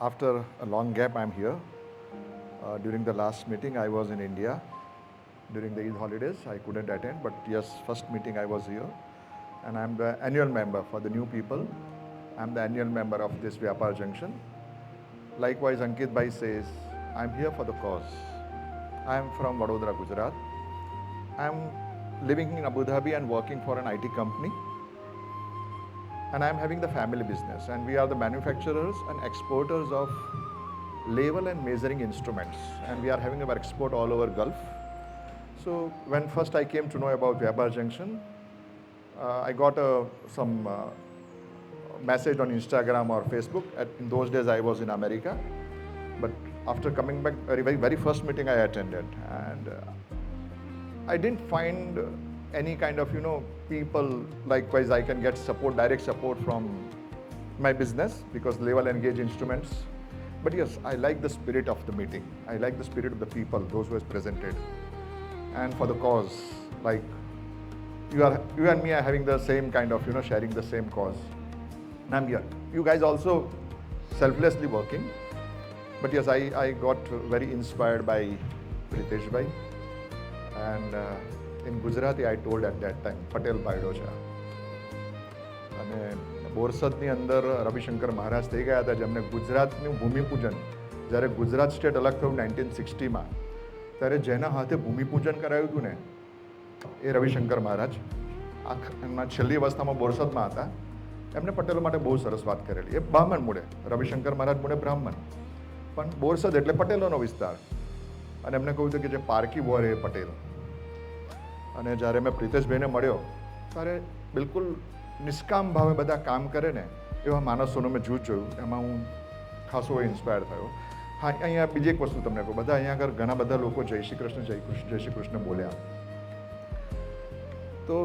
After a long gap, I'm here. During the last meeting, I was in India. During the Eid holidays, I couldn't attend, but yes, first meeting I was here. And I'm the annual member for the new people. I'm the annual member of this Vyapar Junction. Likewise, Ankit Bhai says, I'm here for the cause. I'm from Vadodara, Gujarat. I'm living in Abu Dhabi and working for an IT company. And I'm having the family business. And we are the manufacturers and exporters of level and measuring instruments. And we are having our export all over Gulf. So when first I came to know about Vyapar Junction, I got some message on Instagram or Facebook. In those days, I was in America. But after coming back, very first meeting I attended, and I didn't find any kind of people. Likewise, I can get support, direct support from my business because level and gauge instruments. But yes, I like the spirit of the meeting. I like the spirit of the people, those who has presented, and for the cause. Like you and me are having the same kind of sharing the same cause. And I'm here. You guys also selflessly working. But yes, I got very inspired by Pritesh Bhai. And in Gujarati, I told at that time, Patel Baido છે. અને બોરસદની અંદર રવિશંકર મહારાજ થઈ ગયા હતા, જેમને ગુજરાતનું ભૂમિપૂજન, જ્યારે ગુજરાત સ્ટેટ અલગ થયું 1960માં, ત્યારે જેના હાથે ભૂમિપૂજન કરાયું હતું ને, એ રવિશંકર મહારાજ એમના છેલ્લી અવસ્થામાં બોરસદમાં હતા. એમને પટેલો માટે બહુ સરસ વાત કરેલી. એ બ્રાહ્મણ મૂળે, રવિશંકર મહારાજ મૂળે બ્રાહ્મણ, પણ બોરસદ એટલે પટેલોનો વિસ્તાર. અને એમને કહ્યું હતું કે જે પારકી બોર એ પટેલ. અને જ્યારે મેં પ્રિતેશભાઈને મળ્યો ત્યારે બિલકુલ નિષ્કામ ભાવે બધા કામ કરે ને એવા માણસોનું મેં જૂથ જોયું. એમાં હું ખાસો ઇન્સ્પાયર થયો. હા, અહીંયા બીજી એક વસ્તુ તમને કહું, બધા અહીંયા આગળ ઘણા બધા લોકો જય શ્રી કૃષ્ણ જય શ્રી કૃષ્ણ બોલ્યા. તો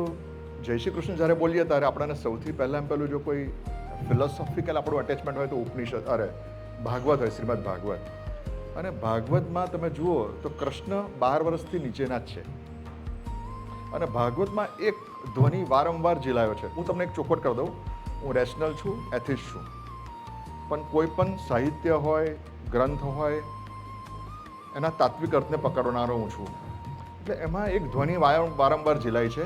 જય શ્રી કૃષ્ણ જ્યારે બોલીએ ત્યારે આપણને સૌથી પહેલાં પેલું જો કોઈ ફિલોસોફિકલ આપણું અટેચમેન્ટ હોય તો ઉપનિષદ, ભાગવત હોય, શ્રીમદ ભાગવત. અને ભાગવતમાં તમે જુઓ તો કૃષ્ણ 12 વર્ષથી નીચેના જ છે. અને ભાગવતમાં એક ધ્વનિ વારંવાર ઝીલાયો છે. હું તમને એક ચોખવટ કરી દઉં, હું રેશનલ છું, એથિસ્ટ છું, પણ કોઈ પણ સાહિત્ય હોય, ગ્રંથ હોય, એના તાત્વિક અર્થને પકડનારો હું છું. એટલે એમાં એક ધ્વનિ વારંવાર ઝીલાય છે,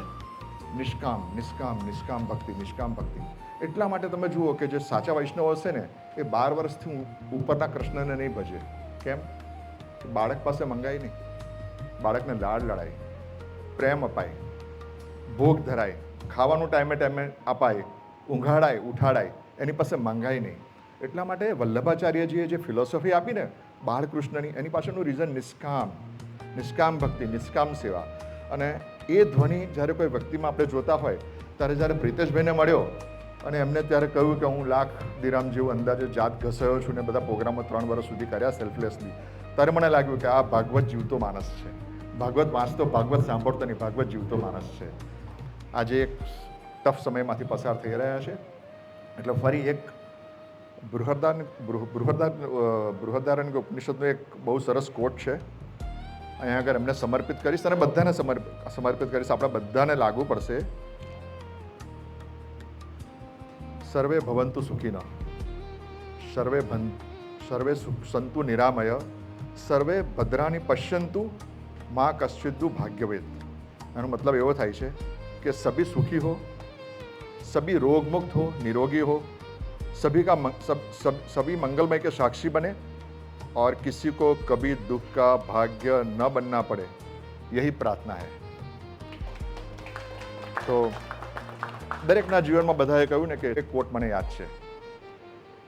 નિષ્કામ નિષ્કામ નિષ્કામ ભક્તિ, નિષ્કામ ભક્તિ. એટલા માટે તમે જુઓ કે જે સાચા વૈષ્ણવ હશે ને એ 12 વર્ષથી ઉપરના કૃષ્ણને નહીં ભજે. કેમ? બાળક પાસે મંગાય નહીં, બાળકને લાડ લડાય, પ્રેમ અપાય, ભોગ ધરાય, ખાવાનું ટાઈમે ટાઈમે અપાય, ઊંઘાડાય, ઉઠાડાય, એની પાસે મંગાય નહીં. એટલા માટે વલ્લભાચાર્યજીએ જે ફિલોસોફી આપી ને બાળકૃષ્ણની, એની પાછળનું રીઝન નિષ્કામ, નિષ્કામ ભક્તિ, નિષ્કામ સેવા. અને એ ધ્વનિ જ્યારે કોઈ વ્યક્તિમાં આપણે જોતા હોય ત્યારે જ્યારે પ્રિતેશભાઈને મળ્યો અને એમને ત્યારે કહ્યું કે હું લાખ દિરામ જેવું અંદાજે જાત ઘસાયો છું ને બધા પ્રોગ્રામો 3 વર્ષ સુધી કર્યા સેલ્ફલેસલી, ત્યારે મને લાગ્યું કે આ ભાગવત જીવતો માણસ છે. ભાગવત વાંચતો, ભાગવત સાંભળતો નહીં, ભાગવત જીવતો માણસ છે. આજે એક ટફ સમયમાંથી પસાર થઈ રહ્યા છે. એટલે ફરી એક બૃહદારણ્યક ઉપનિષદનો એક બહુ સરસ કોટ છે, અહીંયા આગળ એમને સમર્પિત કરીશ અને બધાને સમર્પિત કરીશ. આપણે બધાને લાગુ પડશે. સર્વે ભવંતુ સુખીનઃ, સર્વે સંતુ નિરામય, સર્વે ભદ્રાની પશ્યંતુ માં કશ્ચિદુ ભાગ્યવેદ. એનો મતલબ એવો થાય છે કે સભી સુખી હો, સભી રોગમુક્ત હો, નિરોગી હો, सभी मंगलमय के साक्षी बने और किसी को कभी दुख का भाग्य न बनना पड़े, यही प्रार्थना है. તો દરેકના જીવનમાં બધાએ કહ્યું ને કે એક કોટ મને યાદ છે,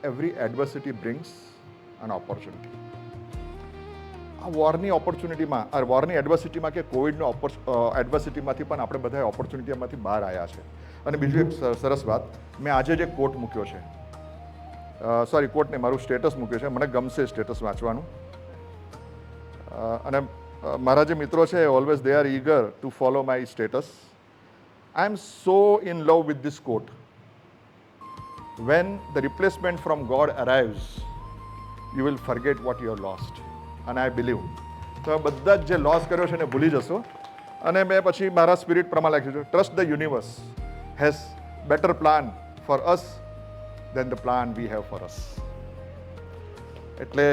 every adversity brings N opportunity. આ વોરની ઓપોર્ચ્યુનિટીમાં, આ વોરની એડવર્સિટીમાં કે કોવિડનો એડવર્સિટીમાંથી પણ આપણે બધા ઓપોર્ચ્યુનિટીમાંથી બહાર આવ્યા છે. અને બીજું એક સરસ વાત, મેં આજે જે કોટ મૂક્યો છે, સોરી કોટ નહીં, મારું સ્ટેટસ મૂક્યું છે, મને ગમશે સ્ટેટસ વાંચવાનું. અને મારા જે મિત્રો છે always they are eager to follow my status. I am so in love with this quote. When the replacement from God arrives you will forget what you have lost. અને આઈ બિલીવ તો બધા જ જે loss કર્યો છે એને ભૂલી જશો. અને મેં પછી મારા સ્પિરિટ પ્રમાણે લખ્યું છે, trust the universe has better plan for us than the plan we have for us. એટલે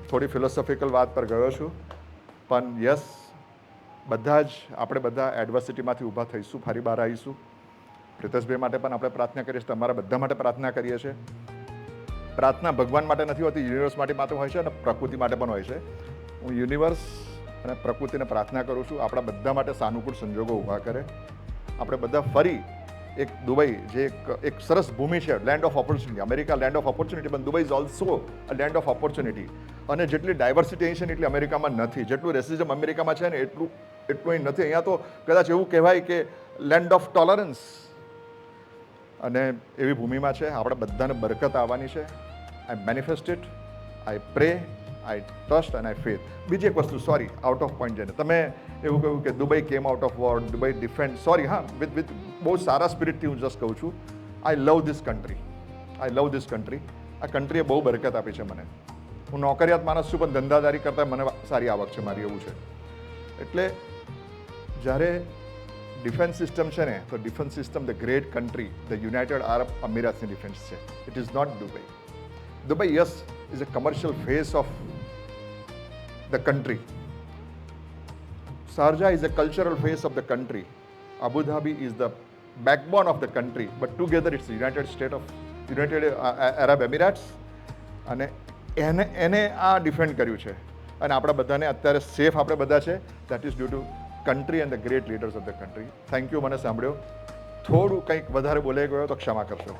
થોડી ફિલોસોફિકલ વાત પર ગયો છું, પણ યસ, બધા જ આપણે બધા એડવર્સિટીમાંથી ઊભા થઈશું, ફરી બહાર આવીશું. પ્રિતેશભાઈ માટે પણ આપણે પ્રાર્થના કરીએ છીએ, તમારા બધા માટે પ્રાર્થના કરીએ છીએ. પ્રાર્થના ભગવાન માટે નથી હોતી, યુનિવર્સ માટે હોય છે અને પ્રકૃતિ માટે પણ હોય છે. હું યુનિવર્સ અને પ્રકૃતિને પ્રાર્થના કરું છું આપણા બધા માટે સાનુકૂળ સંજોગો ઊભા કરે. આપણે બધા ફરી એક દુબઈ જે એક સરસ ભૂમિ છે, land of opportunity. America land of opportunity, પણ Dubai is also a land of opportunity. અને જેટલી ડાયવર્સિટી અહીં છે ને એટલી અમેરિકામાં નથી. જેટલું રેસિઝમ અમેરિકામાં છે ને એટલું અહીં નથી. અહીંયા તો કદાચ એવું કહેવાય કે લેન્ડ ઓફ ટોલરન્સ. અને એવી ભૂમિમાં છે, આપણે બધાને બરકત આવવાની છે. I manifest it, I pray, I trust and I faith. બીજી એક વસ્તુ, સોરી, આઉટ ઓફ પોઈન્ટ જઈને તમે એવું કહ્યું કે Dubai came out of war, Dubai defend. Sorry, હા, વિથ બહુ સારા સ્પિરિટથી હું જસ્ટ કહું છું, I love this country. I love this country. આ કન્ટ્રીએ બહુ બરકત આપી છે મને. હું નોકરિયાત માણસ છું, પણ ધંધાદારી કરતાં મને સારી આવક છે મારી, એવું છે. એટલે જ્યારે ડિફેન્સ સિસ્ટમ છે ને, તો defence system, the great country, the United Arab અમીરાતની ડિફેન્સ છે. It is not Dubai. Dubai, yes, is a commercial face of the country. Sharjah is a cultural face of the country. Abu Dhabi is the backbone of the country. But together it's the United Arab Emirates. અને એને આ defend કર્યું છે. અને આપણા બધાને અત્યારે safe આપણે બધા છે. That is due to country and the great leaders of the country. Thank you, મને સાંભળ્યો. થોડું કંઈક વધારે બોલાઈ ગયો તો ક્ષમા કરશો.